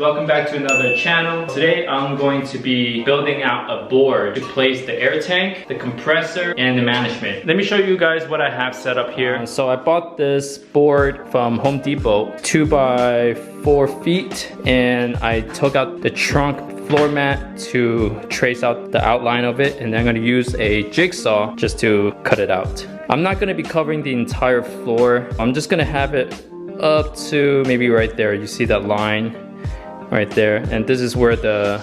welcome back to another channel. Today I'm going to be building out a board to place the air tank, the compressor, and the management. Let me show you guys what I have set up here. So I bought this board from Home Depot, 2 by 4 feet, and I took out the trunk floor mat to trace out the outline of it, and then I'm going to use a jigsaw just to cut it out. I'm not going to be covering the entire floor. I'm just going to have it up to maybe right there. You see that line right there, and this is where the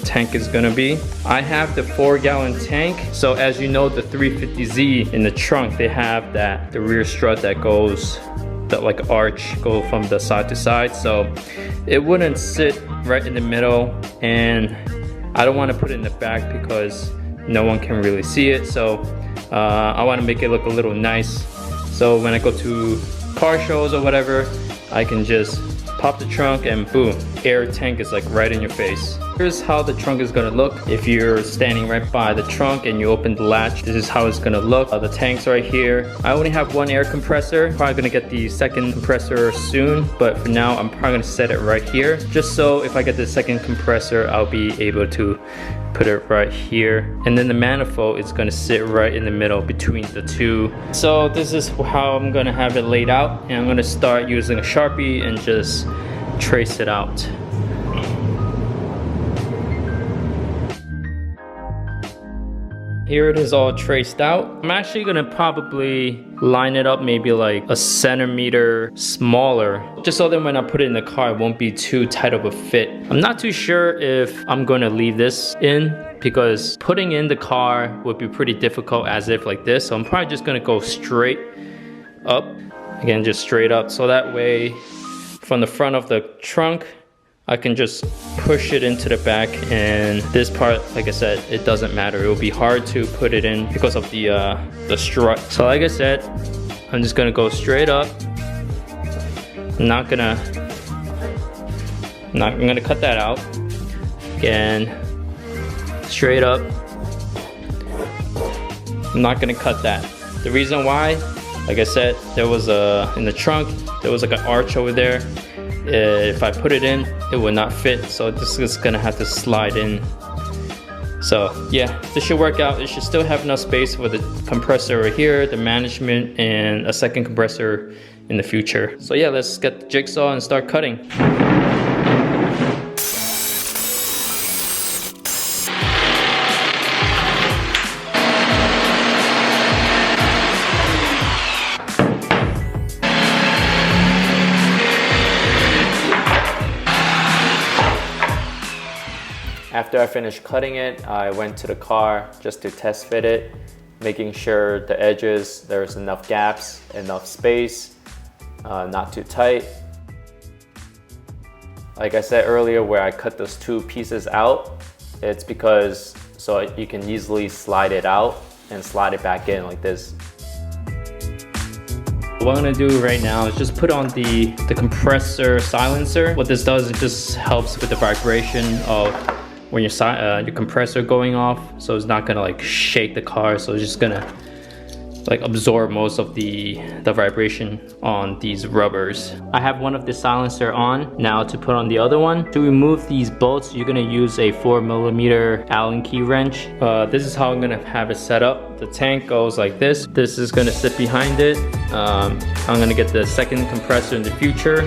tank is gonna be. I have the 4-gallon tank, so as you know, the 350Z in the trunk, they have the rear strut that goes, that like arch go from the side to side, so it wouldn't sit right in the middle, and I don't want to put it in the back because no one can really see it. So I want to make it look a little nice, so when I go to car shows or whatever, I can just pop the trunk and boom, air tank is like right in your face. Here's how the trunk is gonna look. If you're standing right by the trunk and you open the latch, this is how it's gonna look. The tank's right here. I only have 1 air compressor. Probably gonna get the 2nd compressor soon, but for now I'm probably gonna set it right here, just so if I get the 2nd compressor, I'll be able to put it right here. And then the manifold is gonna sit right in the middle between the two. So this is how I'm gonna have it laid out, and I'm gonna start using a Sharpie and just trace it out. Here it is all traced out. I'm actually gonna probably line it up maybe like a centimeter smaller, just so that when I put it in the car, it won't be too tight of a fit. I'm not too sure if I'm gonna leave this in, because putting in the car would be pretty difficult as if like this. So I'm probably just gonna go straight up. Again, just straight up. So that way, from the front of the trunk, I can just push it into the back, and this part, like I said, it doesn't matter. It will be hard to put it in because of the strut. So like I said, I'm just gonna go straight up. I'm gonna cut that out. Again, straight up. I'm not gonna cut that. The reason why, like I said, there was in the trunk, there was like an arch over there. If I put it in, it would not fit, so this is gonna have to slide in. So yeah, this should work out. It should still have enough space for the compressor right here, the management, and a 2nd compressor in the future. So yeah, let's get the jigsaw and start cutting. After I finished cutting it, I went to the car just to test fit it, making sure the edges, there's enough gaps, enough space, not too tight. Like I said earlier, where I cut those 2 pieces out, it's because so you can easily slide it out and slide it back in like this. What I'm gonna do right now is just put on the compressor silencer. What this does, it just helps with the vibration of when your compressor going off, so it's not gonna like shake the car, so it's just gonna like absorb most of the vibration on these rubbers. I have one of the silencer on. Now to put on the other one, to remove these bolts, you're gonna use a 4mm Allen key wrench. This is how I'm gonna have it set up. The tank goes like this. This is gonna sit behind it. I'm gonna get the 2nd compressor in the future,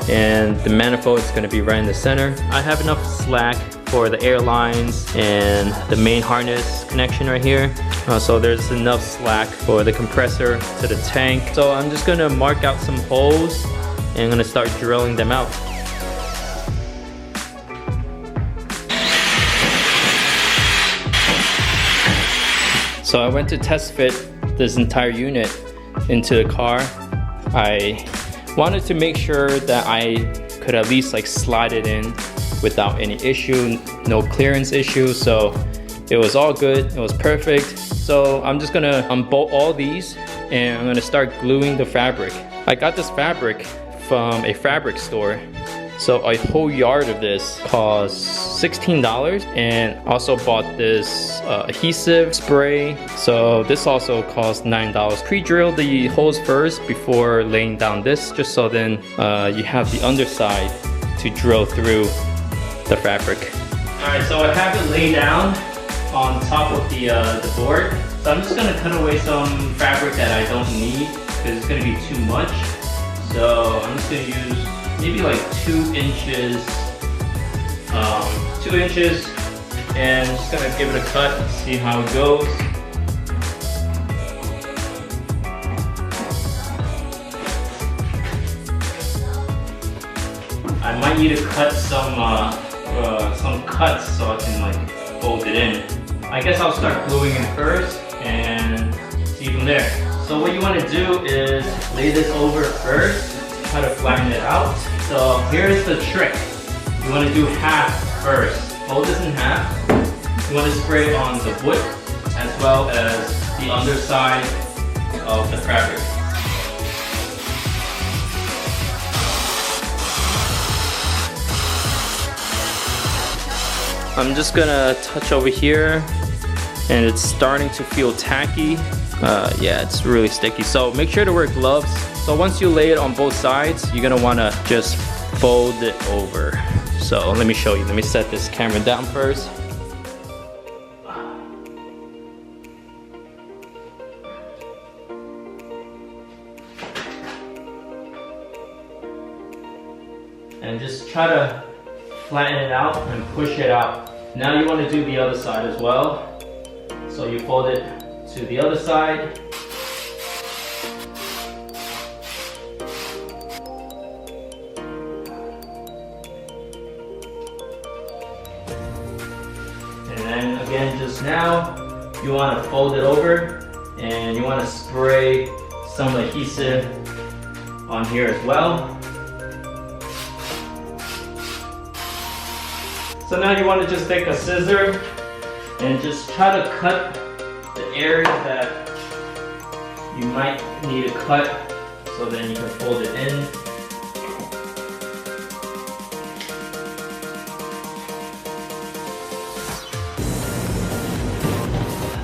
and the manifold is gonna be right in the center. I have enough slack for the air lines and the main harness connection right here. So there's enough slack for the compressor to the tank. So I'm just gonna mark out some holes and I'm gonna start drilling them out. So I went to test fit this entire unit into the car. I wanted to make sure that I could at least like slide it in without any issue, no clearance issue. So it was all good, it was perfect. So I'm just gonna unbolt all these and I'm gonna start gluing the fabric. I got this fabric from a fabric store. So a whole yard of this cost $16, and also bought this adhesive spray. So this also cost $9. Pre-drill the holes first before laying down this, just so then you have the underside to drill through the fabric. Alright, so I have it laid down on top of the board. So I'm just gonna cut away some fabric that I don't need because it's gonna be too much. So I'm just gonna use maybe like 2 inches, 2 inches, and just gonna give it a cut, see how it goes. I might need to cut some cuts so I can like fold it in. I guess I'll start gluing it first and see from there. So what you want to do is lay this over first, try to flatten it out. So here's the trick. You want to do half first. Fold this in half. You want to spray on the wood as well as the underside of the fabric. I'm just gonna touch over here and it's starting to feel tacky. Yeah, it's really sticky. So make sure to wear gloves. So once you lay it on both sides, you're gonna wanna just fold it over. So let me show you. Let me set this camera down first. And just try to flatten it out and push it out. Now you want to do the other side as well. So you fold it to the other side. And then again, just now, you want to fold it over and you want to spray some adhesive on here as well. So now you want to just take a scissor and just try to cut the area that you might need to cut so then you can fold it in.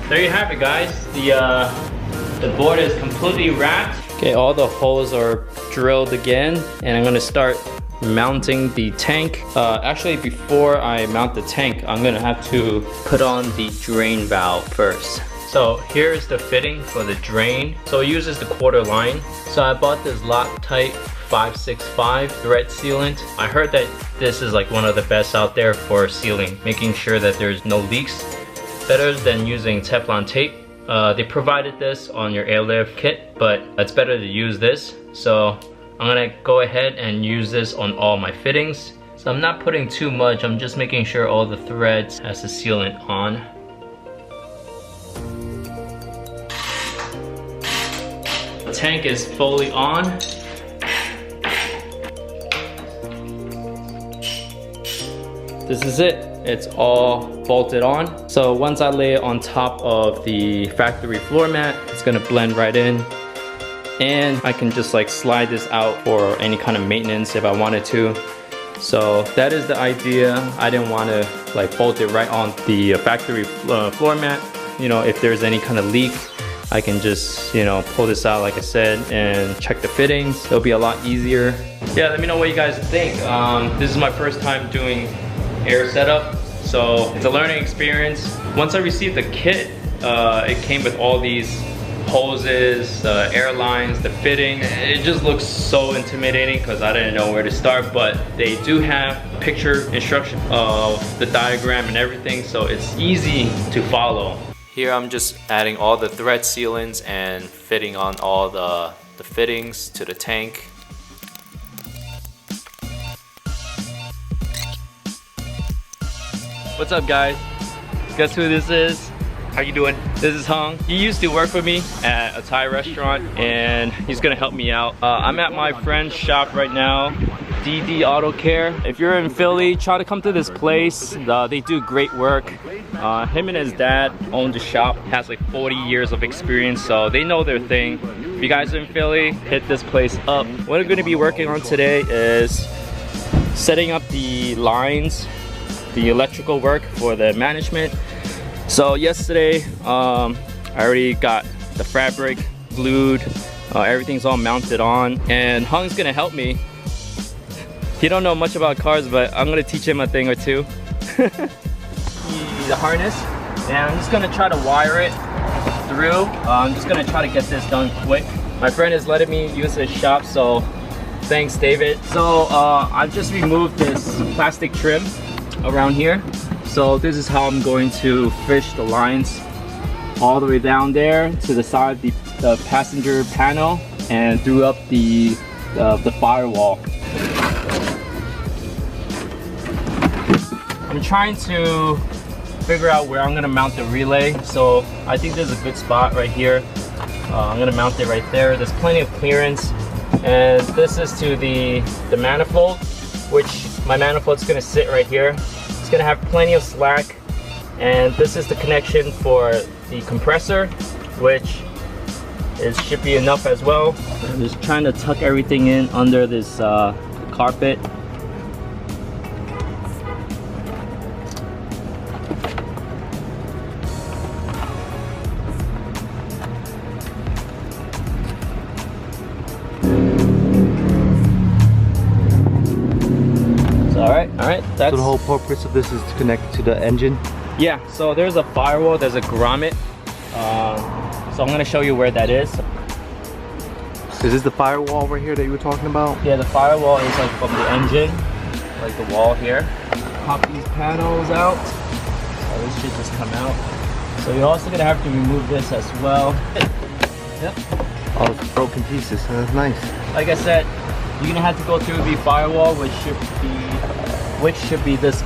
There you have it, guys. The board is completely wrapped. Okay, all the holes are drilled again and I'm going to start mounting the tank. Actually, before I mount the tank, I'm gonna have to put on the drain valve first. So here's the fitting for the drain. So it uses the quarter line. So I bought this Loctite 565 thread sealant. I heard that this is like one of the best out there for sealing, making sure that there's no leaks. Better than using Teflon tape. They provided this on your Airlift kit, but it's better to use this. So I'm gonna go ahead and use this on all my fittings. So I'm not putting too much, I'm just making sure all the threads has the sealant on. The tank is fully on. This is it. It's all bolted on. So once I lay it on top of the factory floor mat, it's gonna blend right in. And I can just like slide this out for any kind of maintenance if I wanted to. So that is the idea. I didn't want to like bolt it right on the factory floor mat. You know, if there's any kind of leak, I can just, you know, pull this out like I said and check the fittings. It'll be a lot easier. Yeah, let me know what you guys think. This is my first time doing air setup, so it's a learning experience. Once I received the kit, it came with all these hoses, the air lines, the fitting. It just looks so intimidating because I didn't know where to start, but they do have picture instruction of the diagram and everything, so it's easy to follow. Here I'm just adding all the thread sealants and fitting on all the fittings to the tank. What's up, guys? Guess who this is? How you doing? This is Hung. He used to work with me at a Thai restaurant and he's gonna help me out. I'm at my friend's shop right now, DD Auto Care. If you're in Philly, try to come to this place. They do great work. Him and his dad own the shop, has like 40 years of experience, so they know their thing. If you guys are in Philly, hit this place up. What I'm gonna be working on today is setting up the lines, the electrical work for the management. So yesterday, I already got the fabric glued, everything's all mounted on, and Hung's gonna help me. He don't know much about cars, but I'm gonna teach him a thing or two. The harness, and I'm just gonna try to wire it through. I'm just gonna try to get this done quick. My friend is letting me use his shop, so thanks, David. So I've just removed this plastic trim around here. So this is how I'm going to fish the lines all the way down there to the side of the passenger panel and through up the firewall. I'm trying to figure out where I'm gonna mount the relay. So I think there's a good spot right here. I'm gonna mount it right there. There's plenty of clearance. And this is to the manifold, which my manifold's gonna sit right here. It's gonna have plenty of slack. And this is the connection for the compressor, which should be enough as well. I'm just trying to tuck everything in under this carpet. Alright, that's... So the whole purpose of this is to connect to the engine? Yeah, so there's a firewall, there's a grommet. So I'm gonna show you where that is. Is this the firewall right here that you were talking about? Yeah, the firewall is like from the engine, like the wall here. Pop these panels out. So this should just come out. So you're also gonna have to remove this as well. Yep. Oh, it's broken pieces. That's nice. Like I said, you're gonna have to go through the firewall, which should be this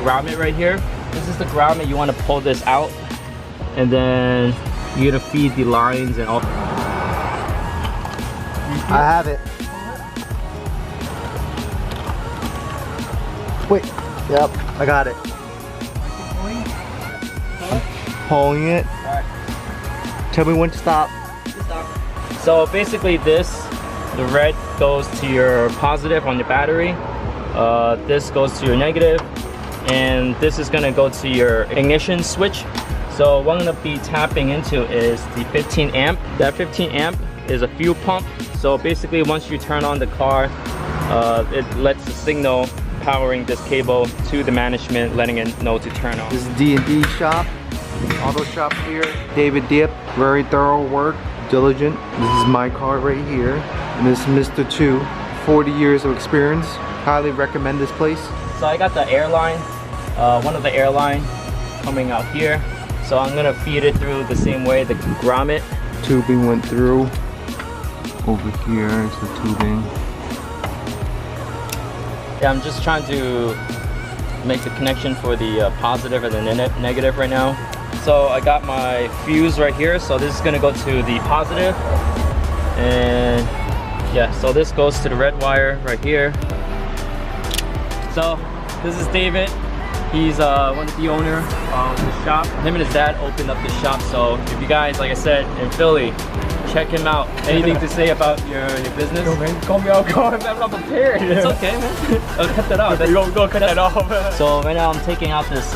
grommet right here. This is the grommet. You want to pull this out, and then you're gonna feed the lines and all. I have it. Wait. Yep, I got it. Pulling it. Alright. Tell me when to stop. Stop. So basically the red goes to your positive on the battery. This goes to your negative, and this is gonna go to your ignition switch. So what I'm gonna be tapping into is the 15 amp. That 15 amp is a fuel pump. So basically once you turn on the car, it lets the signal powering this cable to the management, letting it know to turn on. This is D&D shop, auto shop here. David Dip, very thorough work, diligent. This is my car right here. And this is Mr. 2, 40 years of experience. Highly recommend this place. So I got the airline, one of the airline coming out here. So I'm gonna feed it through the same way, the grommet. Tubing went through. Over here is the tubing. Yeah, I'm just trying to make the connection for the positive and the negative right now. So I got my fuse right here. So this is gonna go to the positive. And yeah, so this goes to the red wire right here. So this is David. He's one of the owner of the shop. Him and his dad opened up the shop. So if you guys, like I said, in Philly, check him out. Anything to say about your business? Yo, man, call me out, I'm not prepared. It's okay, man. I'll cut that off. Go cut that off. So right now I'm taking out this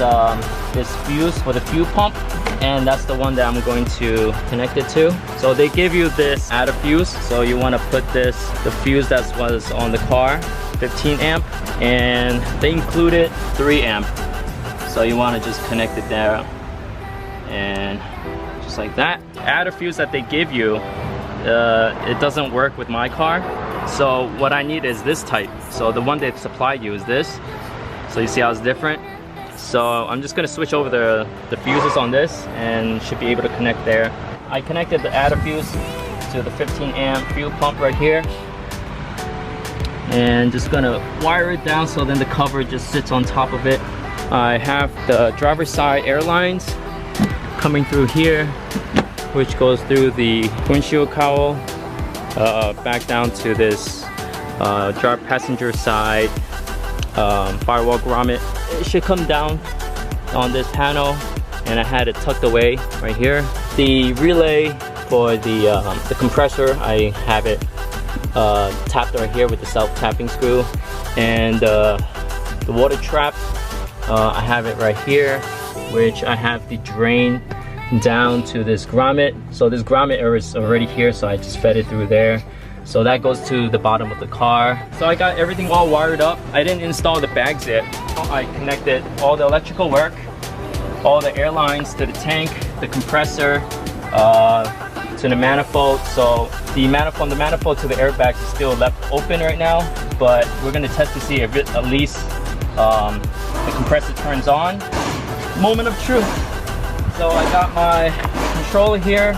this fuse for the fuel pump, and that's the one that I'm going to connect it to. So they give you this add a fuse. So you want to put the fuse that was on the car, 15 amp, and they included 3 amp. So you want to just connect it there, and just like that. Add a fuse that they give you, it doesn't work with my car. So what I need is this type. So the one they supplied you is this. So you see how it's different? So I'm just gonna switch over the fuses on this and should be able to connect there. I connected the add a fuse to the 15 amp fuel pump right here. And just gonna wire it down so then the cover just sits on top of it. I have the driver's side air lines coming through here, which goes through the windshield cowl, back down to this passenger side firewall grommet. It should come down on this panel, and I had it tucked away right here. The relay for the compressor, I have it tapped right here with the self-tapping screw, and the water trap, I have it right here, which I have the drain down to this grommet. So this grommet is already here, so I just fed it through there. So that goes to the bottom of the car. So I got everything all wired up. I didn't install the bags yet. I connected all the electrical work, all the air lines to the tank, the compressor, to the manifold. So the manifold to the airbags is still left open right now, but we're gonna test to see if it, at least the compressor turns on. Moment of truth. So I got my controller here.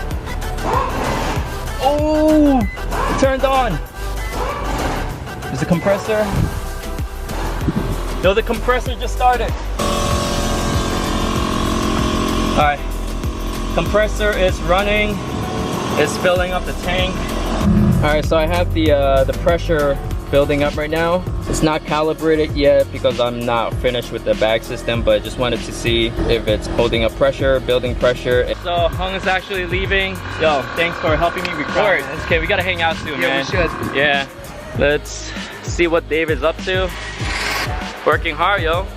Oh, it turned on. Is the compressor? No, the compressor just started. All right, compressor is running. It's filling up the tank. All right, so I have the pressure building up right now. It's not calibrated yet because I'm not finished with the bag system, but just wanted to see if it's holding up pressure, building pressure. So Hung is actually leaving. Yo, thanks for helping me record. It's okay, we gotta hang out soon, man. Yeah, we should. Yeah, let's see what David's up to. Working hard, yo.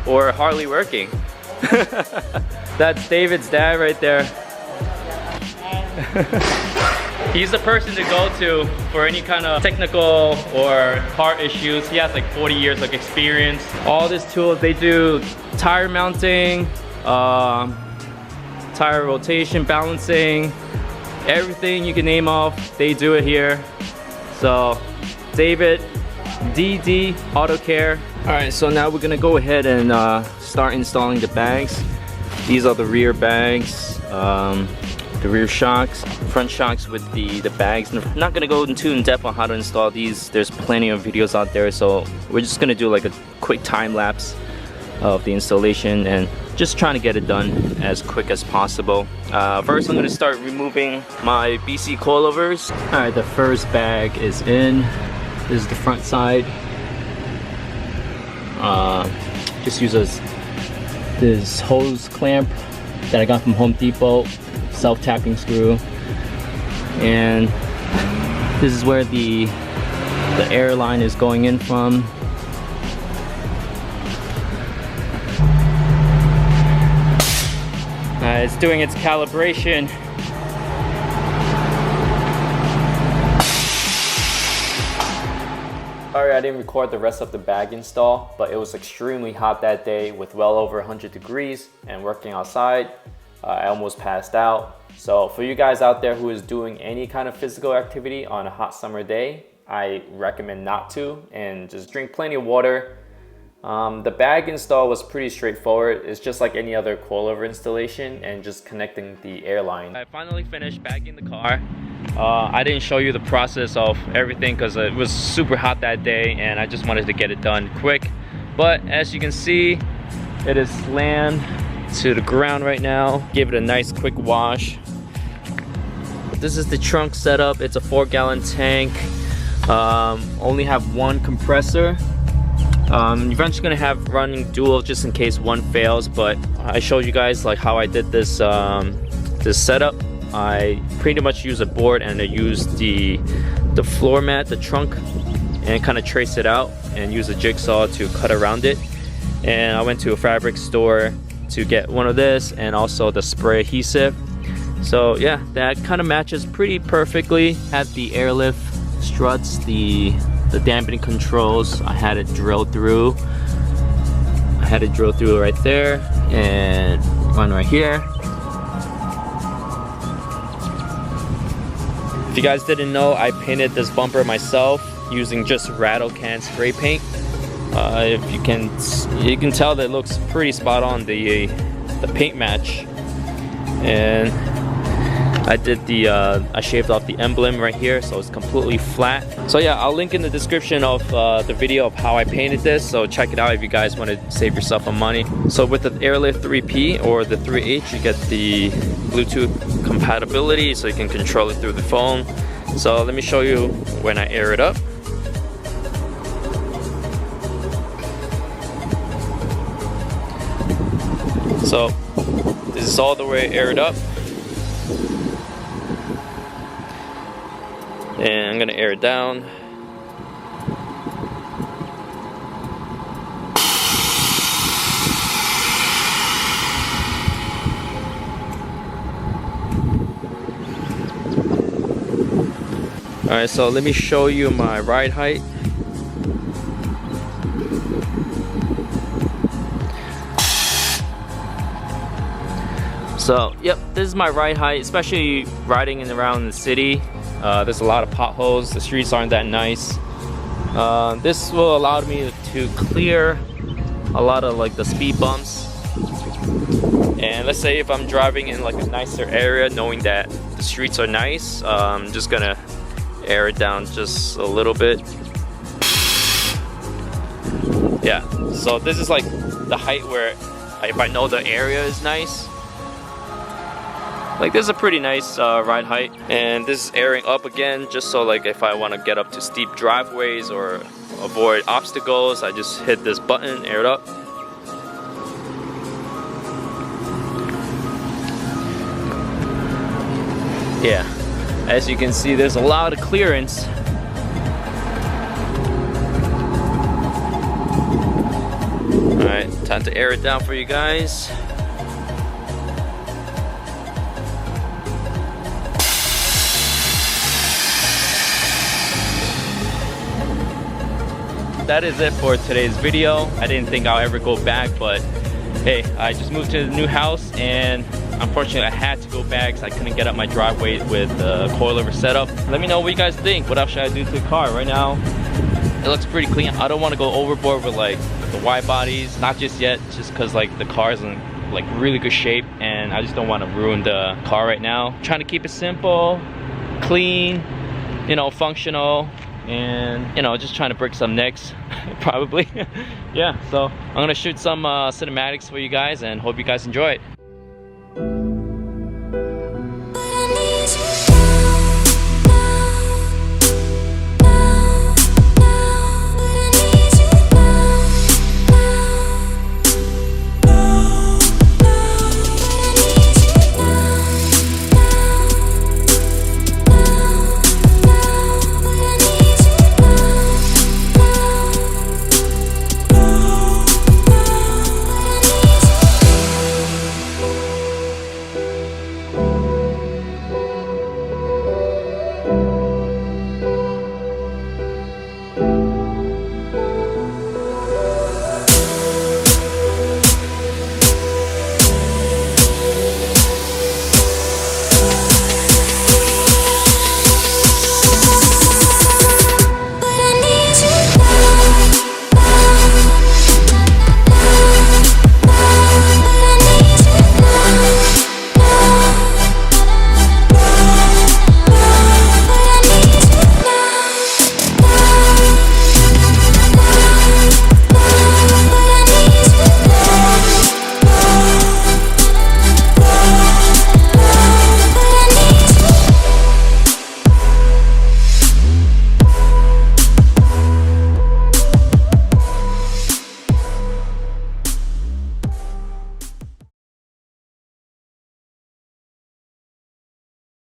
Or hardly working. That's David's dad right there. He's the person to go to for any kind of technical or car issues. He has like 40 years of experience. All these tools, they do tire mounting, tire rotation, balancing, everything you can name off, they do it here. So David, DD Auto Care. All right, so now we're gonna go ahead and start installing the bags. These are the rear bags. The rear shocks, front shocks with the bags. I'm not gonna go into in depth on how to install these. There's plenty of videos out there, so we're just gonna do like a quick time lapse of the installation and just trying to get it done as quick as possible. First, I'm gonna start removing my BC coilovers. All right, the first bag is in. This is the front side. Just use this hose clamp that I got from Home Depot. Self-tapping screw, and this is where the air line is going in from. It's doing its calibration. Sorry I didn't record the rest of the bag install, but it was extremely hot that day with well over 100 degrees and working outside. I almost passed out. So for you guys out there who is doing any kind of physical activity on a hot summer day, I recommend not to, and just drink plenty of water. The bag install was pretty straightforward. It's just like any other coilover installation and just connecting the airline. I finally finished bagging the car. I didn't show you the process of everything because it was super hot that day and I just wanted to get it done quick. But as you can see, it is slammed to the ground right now. Give it a nice quick wash. This is the trunk setup. It's a 4-gallon tank. Only have one compressor. You're eventually gonna have running dual just in case one fails, but I showed you guys like how I did this this setup. I pretty much use a board and I use the floor mat, the trunk, and kind of trace it out and use a jigsaw to cut around it. And I went to a fabric store to get one of this and also the spray adhesive. So yeah, that kind of matches pretty perfectly. Had the Airlift struts, the dampening controls, I had it drilled through. I had it drilled through right there and one right here. If you guys didn't know, I painted this bumper myself using just rattle can spray paint. If you can tell that it looks pretty spot on, the paint match. And I did I shaved off the emblem right here, so it's completely flat. So yeah, I'll link in the description of the video of how I painted this, so check it out if you guys want to save yourself some money. So with the Airlift 3P or the 3H, you get the Bluetooth compatibility, so you can control it through the phone. So let me show you when I air it up. So this is all the way aired up. And I'm gonna air it down. Alright, so let me show you my ride height. So, yep, this is my ride height, especially riding in around the city. There's a lot of potholes, the streets aren't that nice. This will allow me to clear a lot of like the speed bumps. And let's say if I'm driving in like a nicer area, knowing that the streets are nice, I'm just gonna air it down just a little bit. Yeah, so this is like the height where if I know the area is nice. Like this is a pretty nice ride height. And this is airing up again, just so like if I want to get up to steep driveways or avoid obstacles, I just hit this button, air it up. Yeah, as you can see, there's a lot of clearance. Alright, time to air it down for you guys. That is it for today's video. I didn't think I'll ever go back, but hey, I just moved to the new house and unfortunately I had to go back because I couldn't get up my driveway with the coilover setup. Let me know what you guys think. What else should I do to the car? Right now, it looks pretty clean. I don't want to go overboard with like the wide bodies, not just yet, just because like the car is in like really good shape and I just don't want to ruin the car right now. I'm trying to keep it simple, clean, you know, functional, and you know, just trying to break some necks probably. Yeah, so I'm gonna shoot some cinematics for you guys and hope you guys enjoy it.